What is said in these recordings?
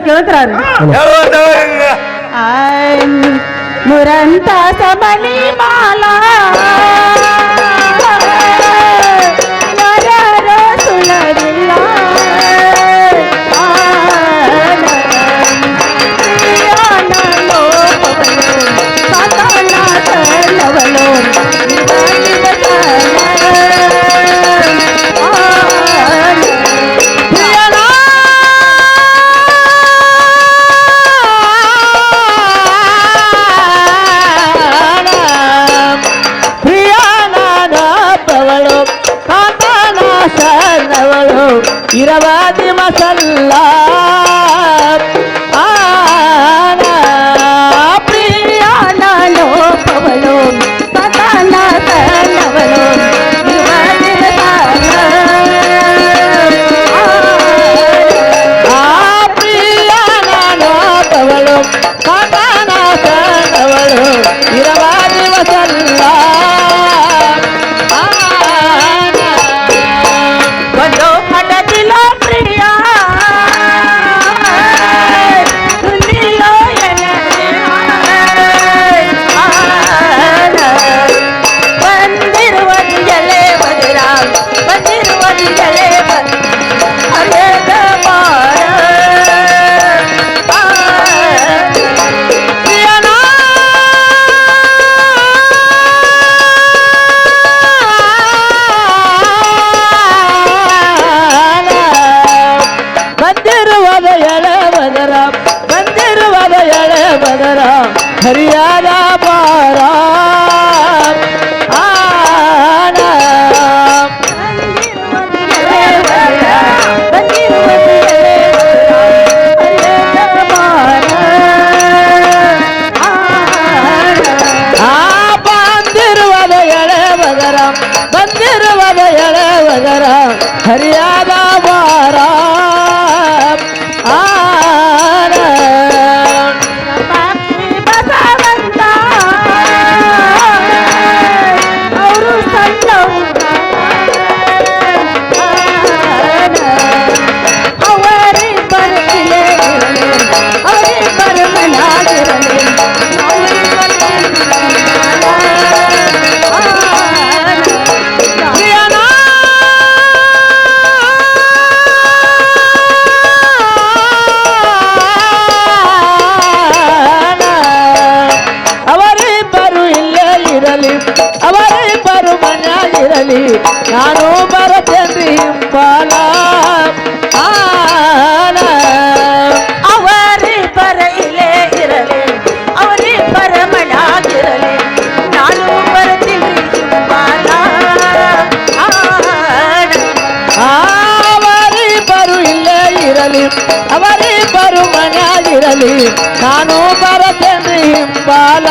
ಕೇಳ್ತಾರ ಮುರಂತ ಸಮನಿ ಮಾಲಾ ನರರ ಸುಳರಿಲ್ಲ ಇರವಾದಿ ಮಸಲ್ಲ ಪ್ರಿಯಾನ ಲೋಪವಳು ಪತನ ಸನ್ನವಳು ಪ್ರಿಯಾನ ಲೋಪವಳು ಪತನ ಸನ್ನವಳು ಇರವಾದಿ ಮಸಲ್ಲ ಹರಿಯಾದ ಬಾರ ಬಂದಿರುವದ ಎಳೆ ಬದರ ಬಂದಿರುವದ ಎಳೆ ಬದರ ಹರಿಯಾದ ಬಾರ ಅವರಿಬ್ಬರು ಮನೆಯಾಗಿರಲಿ ನಾನು ಬರತೇನ್ರಿ ಹಿಂಬಾಲ ಅವರಿಬ್ಬರ ಇಲ್ಲೇ ಇರಲಿ ಅವರಿಬ್ಬರ ಮನೆಯಾಗಿರಲಿ ನಾನು ಬರ್ತೀನಿ ಹಿಂಬಾಲ ಅವರಿಬ್ಬರು ಇಲ್ಲೇ ಇರಲಿ ಅವರಿಬ್ಬರು ಮನೆಯಾಗಿರಲಿ ನಾನು ಬರತೇನ್ರಿ ಹಿಂಬಾಲ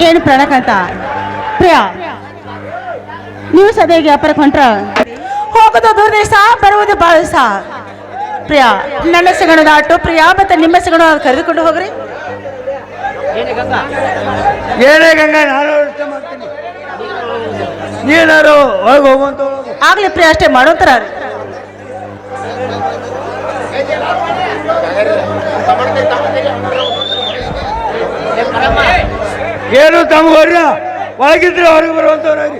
ಏನು ಪ್ರಣಕಂತ ಪ್ರಿಯಾ ನೀವು ಸದ್ಯ ವ್ಯಾಪಾರಕ್ಕೆ ಹೊಂಟ್ರ ಹೋಗೋದು ದೂರ ದೇಶ ಬರುವುದು ಬಾಳ ದಿವಸ ಪ್ರಿಯಾ ನನ್ನ ಸಿಗಣ ಆಟೋ ಪ್ರಿಯಾ ಮತ್ತೆ ನಿಮ್ಮ ಸಿಗಣ ಕರೆದುಕೊಂಡು ಹೋಗ್ರಿ ಏನೇ ಗಂಗಾ ನಾನು ಅಷ್ಟೇ ಮಾಡ್ತೀನಿ ನೀನಾರು ಹೋಗಿ ಹೋಗುವಂತ ಆಗ್ಲಿ ಪ್ರಿಯಾ ಅಷ್ಟೇ ಮಾಡೋಂತಾರ ಏನು ತಮಗೋರ್ರ ಒಳಗಿದ್ರೆ ಹೊರಗೆ ಬರುವಂತವ್ರಿ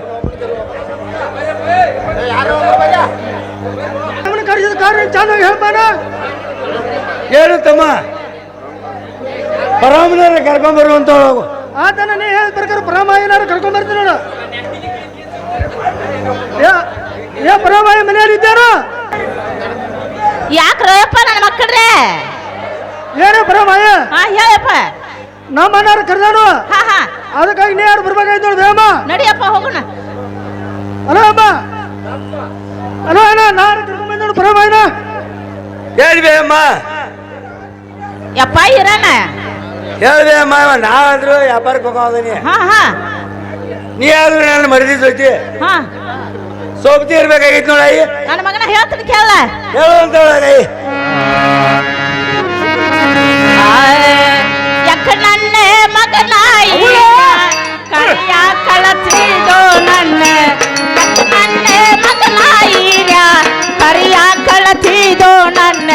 ಕರೆಸಿದ ಕಾರಣ ಚೆನ್ನಾಗಿ ಹೇಳ್ತಾನ ಏನು ತಮ್ಮ ಪರಾಮನ ಕರ್ಕೊಂಡ್ ಬರುವಂತವ್ರು ಆತನ ಹೇಳಿದ ಪ್ರಕಾರ ಪರಮಾಯನ ಕರ್ಕೊಂಡ್ ಬರ್ತೀನಿ ನೋಡು ಏ ಪರವಾಗಿ ಮನೆಯಲ್ಲಿ ಇದ್ದಾರು ಯಾಕ್ರಪ್ಪ ನನ್ನ ಮಕ್ಕಳ್ರೆ ಏನೇ ಪರಮಾಯ ಹಾ ಹೇಳಪ್ಪ ನಮ್ಮ ಅಣ್ಣಾರು ಕರೆದಾನು ಹಾ ಹಾ ಅದಕ್ಕಾಗಿ ನೀ ಯಾರು ಬರ್ಬೇಕಾಯ್ತು ನೋಡ್ದೆ ಅಮ್ಮ ನಡಿಯಪ್ಪ ಹೋಗೋಣ ಅಲೋ ಅಮ್ಮ ಅಲೋ ಅಣ್ಣ ನಾನು ಕರ್ಕೊಂಡ್ ಬಂದ ನೋಡು ಪರಮಾಯನ ಹೇಳ್ಬೇ ಅಮ್ಮ ಯಪ್ಪ ಇರೋಣ ಹೇಳ್ಬೇ ಅಮ್ಮ ನಾವಾದ್ರು ವ್ಯಾಪಾರಕ್ಕೆ ಹೋಗೋದೀನಿ ಹಾ ಹಾ ನೀ ಆದ್ರೂ ನನ್ನ ಮರದಿ ಜೊತೆ ಹಾ ಸೋಪ್ತಿ ಇರ್ಬೇಕಾಗಿತ್ತು ನೋಡ ನನ್ನ ಮಗನ ಹೇಳ್ತೀನಿ ಕೇಳ ಹೇಳುವಂತ ಯಕ್ಕ ನನ್ನ ಮಗನಾಯಿ ಕರಿಯ ಕಳಚಿದೋ ನನ್ನ ನನ್ನ ಮಗನಾಯಿರ ಕರಿಯ ಕಳಚಿದೋ ನನ್ನ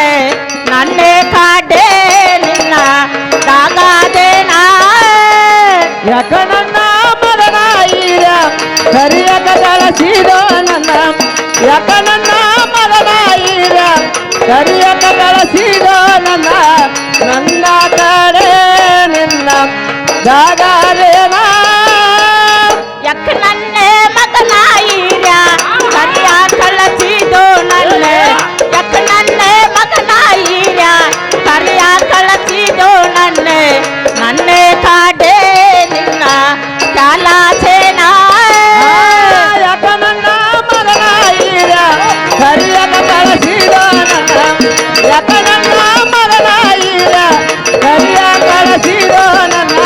ನನ್ನೇ ಕಾಡೆ ನಿನ್ನ ದಾಗಾದೇನಾ ಯಾಕ ನನ್ನ ಮರನಾಯಿರ ಕರಿಯಕ ಕಳಸಿದೋ ನನ್ನ ಯಾಕ ನನ್ನ ಮರನಾಯಿರ ಕರಿಯಕ ಕಳಸಿದೋ ನನ್ನ ನನ್ನ ಕಡೆ ನಿನ್ನ ಜಾಗರೇನ ಯಕ್ಕ ನನ್ನ ಮಗನಾಯಿರ ಕರಿಯ ಕಳಚಿದೋ ನನ್ನ ಯಕ್ಕ ನನ್ನ ಮಗನಾಯಿರ ಕರಿಯ ಕಳಚಿದೋ ನನ್ನ ನನ್ನೇ ಕಾಡೆ ನಿನ್ನ ಚಾಲಾಚೇನಾ ಯಾಕ ನನ್ನ ಮರನಾಯಿರ ಕರಿಯಕ ಕಳಸಿದೋ ನನ್ನ ಯಾಕ ನನ್ನ ಮರನಾಯಿರ ಕರಿಯ ಕಳಸಿದೋ ನನ್ನ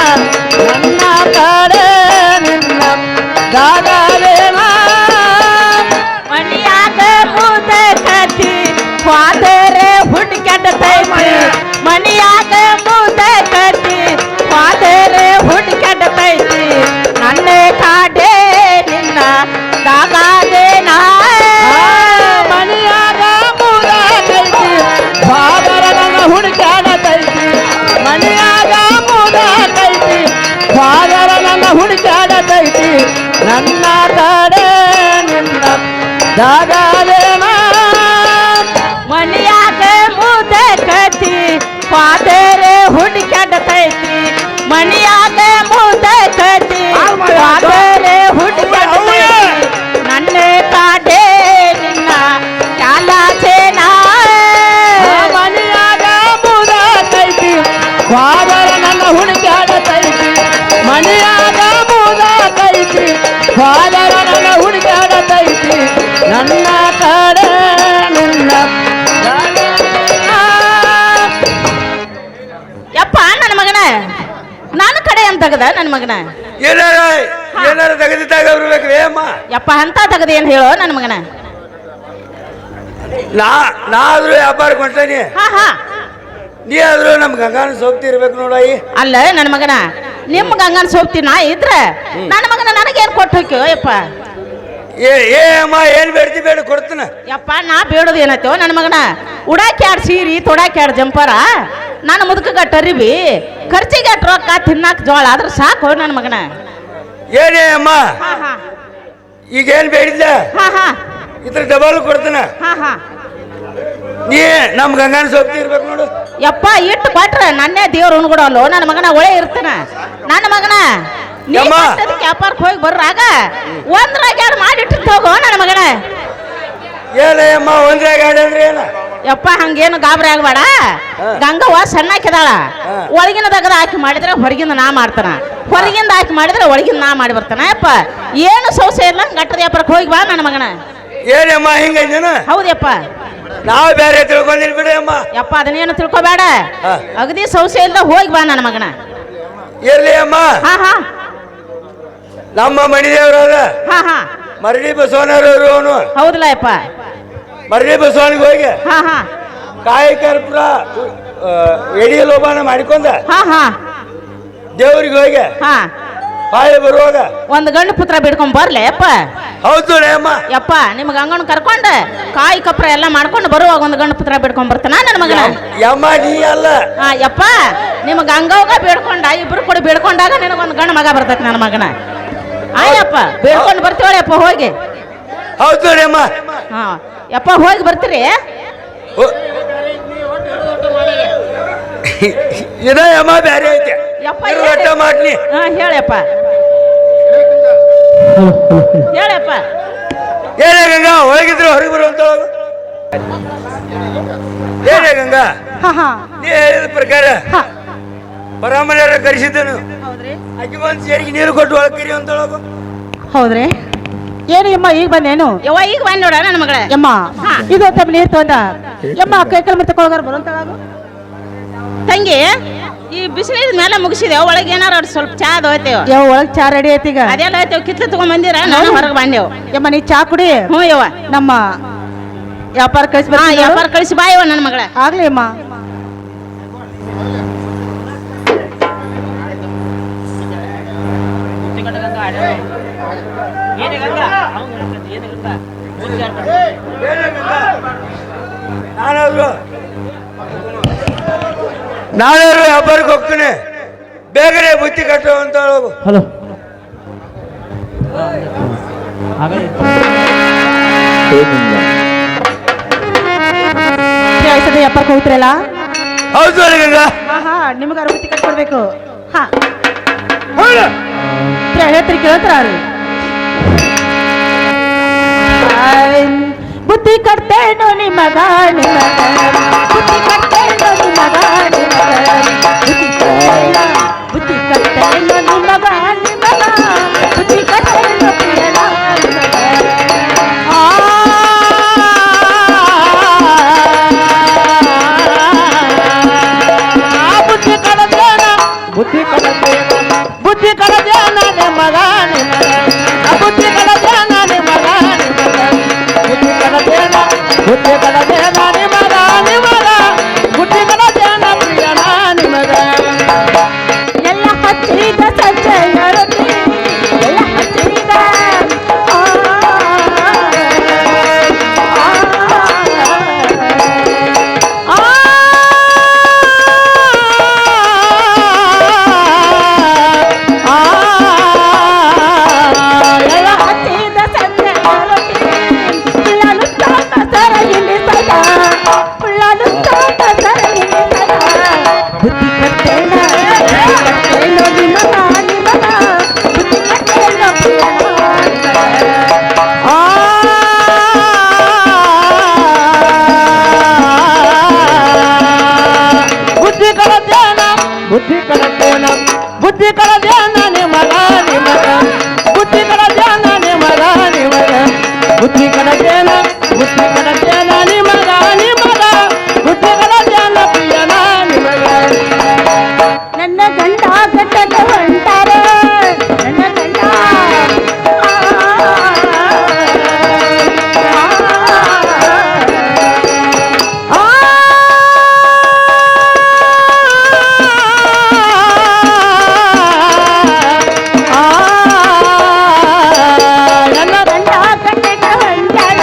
ನನ್ನ ಕಡೆ ನಿನ್ನ ಜಾಗರೇನ ಮನಿಯಾಗ ಮುದ ಕತಿ ಫಾದರೆ ಹುಡ್ಕೆಡ್ತೈತಿ ಮನಿಯಾಗ ಮುದ ಕತಿ ಫಾದರೆ ಹುಡ್ಕೆಡ್ತೈತಿ ನನ್ನೇ ಕಾಡೆ ನಿನ್ನ ದಾಗಾದೇನಾ ಮನಿಯಾಗ ಮೂರ ಕೈತಿ ಫಾದರ ನನ್ನ ಹುಡುಕಾಡತೈತಿ ಮನಿಯಾಗ ಮೂರ ಕೈತಿ ಫಾದರ ನನ್ನ ಹುಡುಕಾಡತೈತಿ ನನ್ನ ಕಡೆ ನಿನ್ನ ಜಾಗರೇನ ಮನಿಯಾಗ ಮುದ ಕತಿ ಫಾದರೆ ಹುಡ್ಕೆಡ್ತೈತಿ ಮನಿಯಾಗ ಮುದ ಕತಿ ಫಾದರೆ ಹುಡ್ಕೆಡ್ತೈತಿ ನನ್ನೇ ಕಾಡೆ ನಿನ್ನ ಚಾಲಾಚೇನಾ ಮನಿಯಾಗ ಮೂರ ಕೈತಿ ಫಾದರ ನನ್ನ ಹುಡುಕಾಡತೈತಿ ಮನಿಯಾಗ ಮೂರ ಕೈತಿ ಫಾದರ ನನ್ನ ಹುಡುಕಾಡತೈತಿ ನನ್ನ ಕಡೆ ನಿನ್ನ ಯಪ್ಪ ನನ್ನ ಮಗನ ನನ್ನ ಕಡೆ ಅಂತ ತಗದ ನನ್ನ ಮಗನ ಏನಾರ ತೆಗೆದಿದ್ದಾಗ ಬರ್ಬೇಕ್ರಿ ಅಮ್ಮ ಯಪ್ಪ ಅಂತ ತಗದ ಏನ್ ಹೇಳೋ ನನ್ನ ಮಗನ ನಾದ್ರೂ ವ್ಯಾಪಾರಕ್ಕೆ ಹೊಂಟೇನಿ ಹಾ ಹಾ ನೀ ಆದ್ರೂ ನಮ್ ಗಂಗಾನ ಸೋಪ್ತಿ ಇರ್ಬೇಕು ನೋಡ ಅಲ್ಲ ನನ್ನ ಮಗನ ನಿಮ್ಮ ಗಂಗನ ಸೋಪ್ತಿ ನಾ ಇದ್ರ ನನ್ನ ಮಗನ ನನಗೇನ್ ಕೊಟ್ಟು ಹೋಗ್ಯೋ ಯಪ್ಪ ಏ ಅಮ್ಮ ಏನ್ ಬೇಡ್ತಿ ಬೇಡ ಕೊಡ್ತಾನ ಯಪ್ಪ ನಾ ಬೇಡೋದು ಏನತ್ತೋ ನನ್ನ ಮಗನ ಉಡಾಕಿ ಆಡ್ ಸೀರಿ ತೊಡಾಕಿ ಆಡ್ ಜಂಪರ ನನ್ನ ಮುದುಕಗ ಟರಿಬಿ ಖರ್ಚಿಗೆ ಅಟ್ ರೊಕ್ಕ ತಿನ್ನಾಕ ಜೋಳ ಆದ್ರೆ ಸಾಕು ನನ್ನ ಮಗನ ಏನೇ ಅಮ್ಮ ಹಾ ಹಾ ಈಗ ಏನ್ ಬೇಡಿದ್ದ ಹಾ ಹಾ ಇದ್ರ ಡಬಲ್ ಕೊಡ್ತಾನ ಹಾ ಹಾ ನೀ ನಮ್ ಗಂಗಾನ ಸೋಪ್ತಿ ಇರ್ಬೇಕು ನೋಡು ಯಪ್ಪ ಇಟ್ಟು ಕೊಟ್ರ ನನ್ನೇ ದೇವ್ರು ಉಣ್ಕೊಡಲ್ಲ ನನ್ನ ಮಗನ ಒಳ್ಳೆ ಇರ್ತಾನ ನನ್ನ ಮಗನ ಯಮ್ಮ. ವ್ಯಾಪಾರಕ್ಕೆ ಹೋಗಿ ಬರ್ರಾಗ ಒಂದ್ರಾಗ ಎರಡು ಮಾಡಿಟ್ಟು ಹೋಗೋ ನನ್ನ ಮಗನ ಏನೇ ಅಮ್ಮ ಒಂದ್ರಾಗ ಅಂದ್ರೆ ಏನ ಯಪ್ಪ ಹಂಗೇನು ಗಾಬರಿ ಆಗ್ಬೇಡ ಗಂಗವ್ವ ಸಣ್ಣಕ್ಕಿದಾಳ ಒಳಗಿನ ದಗದ ಹಾಕಿ ಮಾಡಿದ್ರೆ ಹೊರಗಿಂದ ನಾ ಮಾಡ್ತಾನ ಹೊರಗಿಂದ ಹಾಕಿ ಮಾಡಿದ್ರೆ ಒಳಗಿಂದ ನಾ ಮಾಡಿ ಬರ್ತಾನ ಯಪ್ಪ ಏನು ಸೌಸೆ ಇಲ್ಲ ಗಟ್ಟದ ವ್ಯಾಪಾರಕ್ಕೆ ಹೋಗಿ ಬಾ ನನ್ನ ಮಗನ ಏನಮ್ಮ ಹಿಂಗೇನ ಹೌದಪ್ಪ ನಾವು ಬೇರೆ ತಿಳ್ಕೊಂಡಿಲ್ ಬಿಡಿ ಅಮ್ಮ ಯಪ್ಪ ಅದನ್ನೇನು ತಿಳ್ಕೊಬೇಡ ಹಾ. ಅಗದಿ ಸೌಸೆ ಇಲ್ದ ಹೋಗಿ ಬಾ ನನ್ನ ಮಗನ ಇರ್ಲಿ ಅಮ್ಮ ಹಾ ಹಾ ನಮ್ಮ ಮಣಿದೇವ್ರದ ಹಾ ಹಾ ಮರಳಿ ಬಸವನವ್ರವ್ರು ಅವನು ಹೌದಲ್ಲ ಯಪ್ಪ ಮರಳಿ ಬಸವನಿಗೆ ಹೋಗಿ ಹಾ ಹಾ ಕಾಯಿ ಕರ್ಪೂರ ಎಡಿ ಲೋಬಾನ ಮಾಡಿಕೊಂಡ ಹಾ ಹಾ ದೇವ್ರಿಗೆ ಹೋಗಿ ಹಾ ಬಾಯಿ ಬರುವಾಗ ಒಂದು ಗಂಡು ಪುತ್ರ ಬಿಡ್ಕೊಂಡ್ ಬರ್ಲೆ ಯಪ್ಪ ಹೌದು ಅಮ್ಮ ಯಪ್ಪ ನಿಮ್ಗ ಅಂಗಣ ಕರ್ಕೊಂಡು ಕಾಯಿ ಕಪ್ರ ಎಲ್ಲ ಮಾಡ್ಕೊಂಡು ಬರುವಾಗ ಒಂದು ಗಂಡು ಪುತ್ರ ಬಿಡ್ಕೊಂಡ್ ಬರ್ತಾನ ನನ್ನ ಮಗನ ಯಮ್ಮ ನೀ ಅಲ್ಲ ಹಾ ಯಪ್ಪ ನಿಮ್ಗ ಗಂಗವ್ಗ ಬೇಡ್ಕೊಂಡ ಇಬ್ರು ಕೂಡ ಬೇಡ್ಕೊಂಡಾಗ ನಿನಗೊಂದು ಗಂಡು ಮಗ ಬರ್ತೈತಿ ನನ್ನ ಮಗನ ಆಯಪ್ಪ ಬೇಡ್ಕೊಂಡು ಬರ್ತೀವಳಪ್ಪ ಹೋಗಿ ಹೌದು ಅಮ್ಮ ಹಾ ಯಪ್ಪ ಹೋಗಿ ಬರ್ತೀರಿ ಇದ ಅಮ್ಮ ಬೇರೆ ಐತೆ ಯಪ್ಪ ಇರು, ಊಟ ಮಾಡ್ಲಿ ಹಾ ಹೇಳಪ್ಪ ಹೇಳಪ್ಪ. ಏನೇ ಗಂಗಾ ಒಳಗಿದ್ರು ಹೊರಗೆ ಬರುವಂತೊಳಗು ಏನೇ ಗಂಗಾ ಹಾ ಹಾ ನೀ ಹೇಳಿದ ಪ್ರಕಾರ ಹಾ. ಪರಾಮರ್ಶರ ಕರೆಸಿದ್ದನು ಹೌದ್ರಿ ಅಕ್ಕಿ ಬಂದು ಸೇರಿಗೆ ನೀರು ಕೊಟ್ಟು ಒಳಗೆ ಕರಿ ಅಂತೊಳಗು ಹೌದ್ರಿ. ಏನು ಯಮ್ಮ ಈಗ ಬಂದೇನು ಯವ್ವ ಈಗ ಬಂದ್ ನೋಡ ನನ್ನ ಮಗಳ ಯಮ್ಮ ಇದು ತಮ್ಮ ನೀರು ತಗೊಂಡ ಯಮ್ಮ ಕೈ ಕಲ್ ಮತ್ತೆ ಕೊಳಗಾರ ಬರುವಂತಳಾಗು ತಂಗಿ ಈ ಬಿಸಿನೀರ್ ಮೇಲೆ ಮುಗಿಸಿದೇವ್ ಒಳಗೆ ಏನಾರ ಸ್ವಲ್ಪ ಚಾ ಅದು ಹೋಯ್ತೇವ ಯಾವ ಒಳಗ್ ಚಾ ರೆಡಿ ಐತಿ ಈಗ ಅದೆಲ್ಲ ಹೋಯ್ತೇವ್ ಕಿತ್ಲು ತಗೊಂಡ್ ಬಂದಿರ ನಾನು ಹೊರಗೆ ಬಂದೇವ್ ಯಮ್ಮ ನೀ ಚಾ ಕುಡಿ ಹ್ಞೂ ಯವ್ವ ನಮ್ಮ ವ್ಯಾಪಾರ ಕಳಿಸಿ ಹಾ ವ್ಯಾಪಾರ ಕಳಿಸಿ ಬಾ ಯವ್ವ ನನ್ನ ಮಗಳ ಆಗ್ಲಿ ಅಮ್ಮ. ನಾನಾದ್ರು ವ್ಯಾಪಾರಕ್ಕೆ ಹೋಗ್ತೀನಿ ಬೇಗನೆ ಬುತ್ತಿ ಕಟ್ಟು ಅಂತ ಹೇಳೋಗು ಹಲೋ ವ್ಯಾಪಾರಕ್ಕೆ ಹೋಗ್ತಿರಲ್ಲ ಹೌದು ಅಲ್ಲ ಗಂಗಾ ಹಾ ಹಾ ನಿಮ್ಗೆ ಅರವತ್ತಿ ಕಟ್ಕೊಡ್ಬೇಕು ಹಾ ಹೌದು ಹೇಳ್ತೀರಿ ಕೇಳ್ತಾರ ಬುದ್ಧಿ ಕಟ್ತೇನೋ ನಿಮಗ ಬುದ್ಧಿ ಕಟ್ತೇನೋ ನಿಮಗ ಬುದ್ಧಿ ಕಟ್ತೇನೋ ನಿಮಗ ಬುದ್ಧಿ ಕಟ್ತೇನೋ ಪ್ರಿಯನ ಬುದ್ಧಿ ಕಡದೇನ ಬುದ್ಧಿ ಕಡದೇನ ಬುದ್ಧಿ ಕಡದೇನ ಮಗ ಬುದ್ಧಿ ಕಡದೇನ ಮಗ ಬುದ್ಧಿ ಕಡದೇನ ಬುದ್ಧಿ ಕಡದೇನ ಮಗ ಬುದ್ಧಿ ಕಡದೇನ ಪ್ರಿಯನ ನಿಮಗ ಎಲ್ಲ ಹಚ್ಚಿದ ಸಂಜೆಯೊಳಗೆ ಎಲ್ಲ ಹಚ್ಚಿದ ಎಲ್ಲ ಹಚ್ಚಿದ ಸಂಜೆಯೊಳಗೆ ಪುಳ್ಳನು ತಾತ ಸರಗಿಲಿ ಸದಾ ಪುಳ್ಳನು ತಾತ ಸರಗಿಲಿ ಸದಾ ಬುದ್ಧಿ ಕಟ್ಟೇನ ನಿಮಗ ಬುದ್ಧಿ ಕಟ್ಟೇನ ಪ್ರಿಯನ ಬುದ್ಧಿ ಕಡದೇನ ಬುದ್ಧಿ ಕಡದೇನ ಬುದ್ಧಿ ಕಡದೇನ ಮಗ ಬುದ್ಧಿ ಕಡದೇನ ಮಗ ಬುದ್ಧಿ ಕಡದೇನ ಬುದ್ಧಿ ಕಡದೇನ ಮಗ ಬುದ್ಧಿ ಕಡದೇನ ಪ್ರಿಯನ ನಿಮಗ ನನ್ನ ಗಂಡ ಗಂಡನ ಹೊಂಟಾರ ನನ್ನ ಗಂಡ ನನ್ನ ಗಂಡ ಗಂಡನ ಹೊಂಟಾರ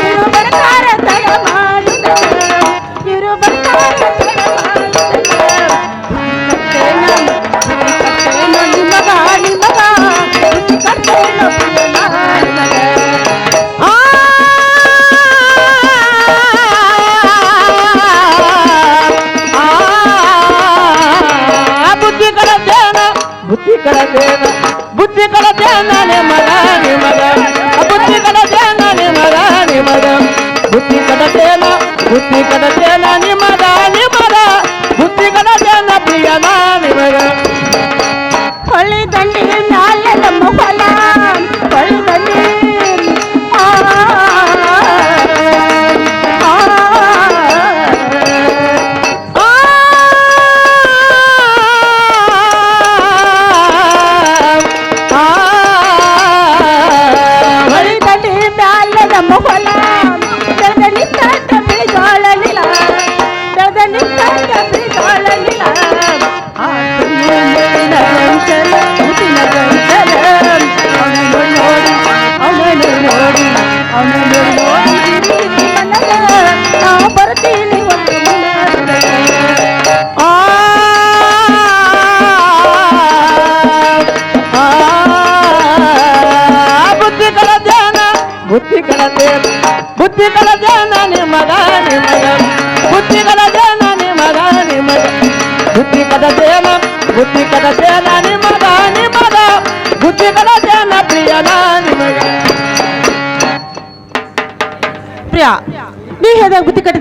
ಇರು ಬರ್ತಾರ ತಡ ಮಾಡಿದ ಇರು ಬರ್ತಾರ ತಡ ಬುದ್ಧಿ ಕಡದೇನ ಬುದ್ಧಿ ಕಡದೇನ ಬುದ್ಧಿ ಕಡದೇನ ಮಗ ಬುದ್ಧಿ ಕಡದೇನ ಮಗ ಬುದ್ಧಿ ಕಡದೇನ ಬುದ್ಧಿ ಕಡದೇನ ಮಗ ಬುದ್ಧಿ ಕಡದೇನ ಪ್ರಿಯನ ನಿಮಗ ಹೊಳಿ ದಂಡಿ ಮ್ಯಾಲ ನಮ್ಮ ಹೊಲ ಹೊಳಿ ದಂಡಿ ಹೊಳಿ ದಂಡಿ ಮ್ಯಾಲ ನಮ್ಮ ಹೊಲ ಬೆಳೆದ ನಿಂತ ಬಿಳಿಜೋಳಲಿಲ್ಲ ಬೆಳೆದ ನಿಂತ ಬಿಳಿಜೋಳಲಿಲ್ಲ ಬರ್ತೀನಿ ಒಂದು ಬುದ್ಧಿ ಕಡದೇನ ಬುದ್ಧಿ ಕಡದೇನ ಬುದ್ಧಿ ಕಡದೇನ ಮಗ ಬುದ್ಧಿ ಕಡದೇನ ಮಗ ಬುದ್ಧಿ ಕಡದೇನ ಬುದ್ಧಿ ಕಡದೇನ ಮಗ ಬುದ್ಧಿ ಕಡದೇನ ಪ್ರಿಯ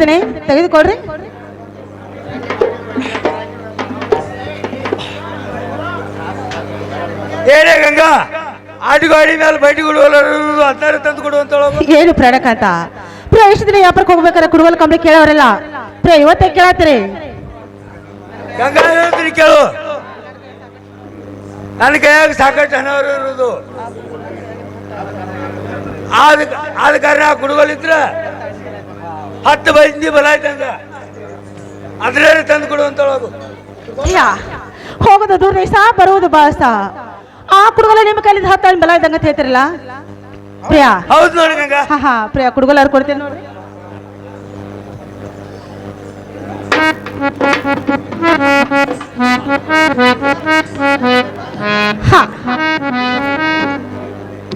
ತಂದಿದ್ದೀನಿ, ತೆಗೆದುಕೊಡ್ರಿ. ಏನೇ ಗಂಗಾ, ಆಟಗಾಡಿ ಮೇಲೆ ಬೈಟಿಗಳು 16 ತಂದು ಕೊಡುವಂತ ಏನು ಪ್ರಣಕಾಂತ, ಪ್ರಿಯ ಎಷ್ಟು ದಿನ ವ್ಯಾಪಾರಕ್ಕೆ ಹೋಗ್ಬೇಕಾದ್ರೆ ಕುಡುಗಲ್ ಕಂಬಳಿ ಕೇಳೋರೆಲ್ಲ ಪ್ರಿಯ ಇವತ್ತೇ ಕೇಳತ್ತೀರಿ. ಗಂಗಾ ಹೇಳ್ತೀನಿ ಕೇಳು, ನನ್ನ ಕೈಯಾಗ ಸಾಕಷ್ಟು ಹಣವರು ಇರೋದು. ಆದ ಕಾರಣ ಕುಡುಗಲಿದ್ರ 10 ಮಂದಿ ಬಲ ಆಯ್ತಂಗ ಅದ್ರಲ್ಲಿ ತಂದು ಕೊಡುವಂತೊಳಗು. ಇಲ್ಲ, ಹೋಗೋದು ದೂರ ದೇಶ, ಬರುವುದು ಬಾಸ. ಆ ಕುಡುಗಲ ನಿಮ್ಮ ಕೈಲಿಂದ 10 ಬಲ ಇದ್ದಂಗ ಅಂತ ಹೇಳ್ತಿರಲ್ಲ ಪ್ರಿಯಾ. ಹೌದು ನೋಡಿ ಗಂಗಾ. ಹಾ ಪ್ರಿಯಾ, ಕುಡುಗಲ ಅವ್ರು ಕೊಡ್ತೀನಿ ನೋಡ್ರಿ.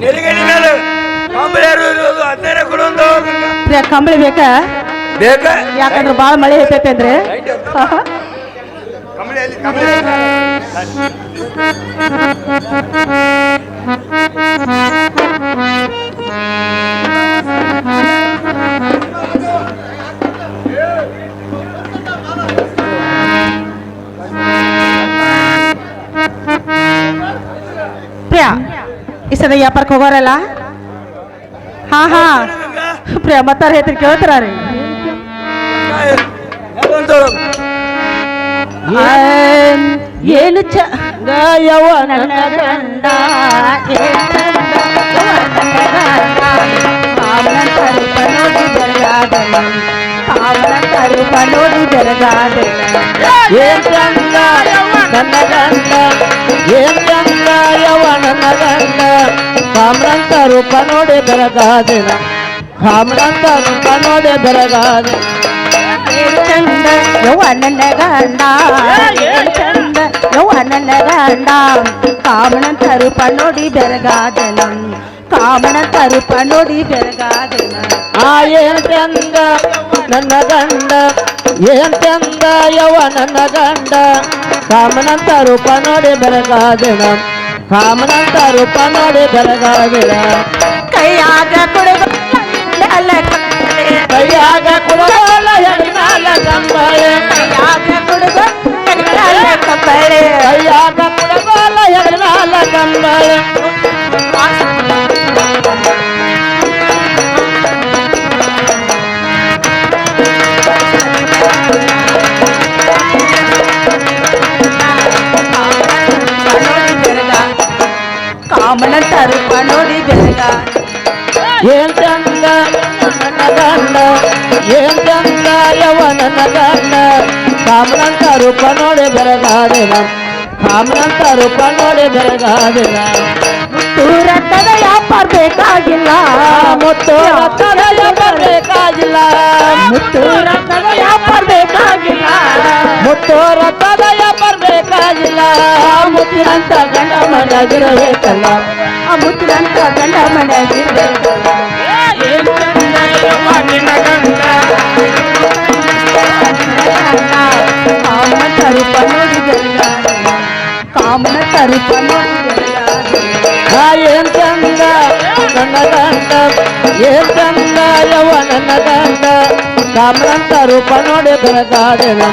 ನೆಲಗಡಿ ಮೇಲೆ ಕಂಬಳಿಯಾರು ಇರೋದು 16 ಕೊಡುವಂತೊಳಗು. ಪ್ರಿಯಾ, ಕಂಬಳಿ ಬೇಕಾ? ಬೇಕಾ? ಯಾಕಂದ್ರೆ ಬಾಳ ಮಳೆ ಐತೈತೆ ಅಂದ್ರೆ. ಪ್ರಿಯಾ, ಈ ಸದ ವ್ಯಾಪಾರಕ್ಕೆ ಹೋಗೋರಲ್ಲ. ಹಾ ಪ್ರಿಯಾ, ಮತ್ತಾರ ಹೇಳ್ತೀರಿ ಕೇಳ್ತಾರ ರೀ. ಏನು ಚಂದಯವ ನನ್ನ ಗಂಡ, ನೋಡಿ ಬೆರಗಾದನು, ನೋಡಿ ಬೆರಗಾದನು. ಏನ್ ಚಂದ ನನ್ನ ಗಂಡ, ಏನ್ ಚಂದ ಯವ ನನ್ನ ಗಂಡ, ಕಾಮರಂತ ರೂಪ ನೋಡಿ ಬೆರಗಾದಿನ, ಕಾಮರಂತ ರೂಪ ನೋಡಿ ಬೆರಗಾದಿನ. ಚಂದ ಯವ ನನ್ನ ಗಂಡ, ಚಂದ ಯವ ನನ್ನ ಗಂಡ, ಕಾಮನಂತ ರೂಪ ನೋಡಿ ಬೆರಗಾದನ, ಕಾಮನಂತ ರೂಪ ನೋಡಿ ಬೆರಗಾದನ. ಏನ್ ಚಂದ ನನ್ನ ಗಂಡ, ಏನ್ ಚಂದ ಯವ ನನ್ನ ಗಂಡ, ಕಾಮನಂತ ರೂಪ ನೋಡಿ ಬೆರಗಾದಿನ, ಕಾಮನಂತ ರೂಪ ನೋಡಿ ಬೆರಗಾದಿನ. ಕೈಯಾಗ ಕುಡುಗ ಕೈಯಾಗ ಕುಡಗೋಲ ಹೆಣ್ಣಿನ ಕಂಬಳೆ, ಕೈಯಾಗ ಕುಡುಗ ಕಂಬಳೆ, ಕೈಯಾಗ ಕುಡಗೋಲ ಹೆಣ್ಣಿನ ಕಂಬಳೆ. ಕಾಮನಂತ ರೂಪ ನೋಡಿ ಬೆರಗ. ಏನ್ ಚಂದ ನನ್ನ ಗಂಡ, ಏನ್ ಚಂದ ಯವ ನನ್ನ ಗಂಡ, ಕಾಮನಂತ ರೂಪ ನೋಡಿ ಬೆರಗಾದಿನ, ಕಾಮನಂತ ರೂಪ ನೋಡಿ ಬೆರಗಾದಿನ. ಮುತ್ತೂರತ್ತದ ವ್ಯಾಪಾರ ಬೇಕಾಗಿಲ್ಲ, ಮುತ್ತು ರತ್ನದ ವ್ಯಾಪಾರ ಬೇಕಾಗಿಲ್ಲ, ಮುತ್ತೂರತ್ತದ ವ್ಯಾಪಾರ ಬೇಕಾಗಿಲ್ಲ, ಮುತ್ತು ರತ್ನದ ವ್ಯಾಪಾರ ಬೇಕಾಗಿಲ್ಲ. ಮುತ್ತಿನಂತ ಗಂಡ ಮನೆಯಾಗಿರಬೇಕಲ್ಲ, ಆ ಮುತ್ತಿನಂತ ಗಂಡ ಮನೆಯಾಗಿರಬೇಕಲ್ಲ. ಕಾಮನ ರೂಪ ನೋಡಿ ಬೆರಗಾದನ, ಕಾಮನ ರೂಪ ನೋಡಿ ಬೆರಗಾದನ. ಏನ್ ಚಂದ ನನ್ನ ಗಂಡ, ಏನ್ ಚಂದ ಯವ ನನ್ನ ಗಂಡ, ಕಾಮನಂತ ರೂಪ ನೋಡಿ ಬೆರಗಾದಿನ,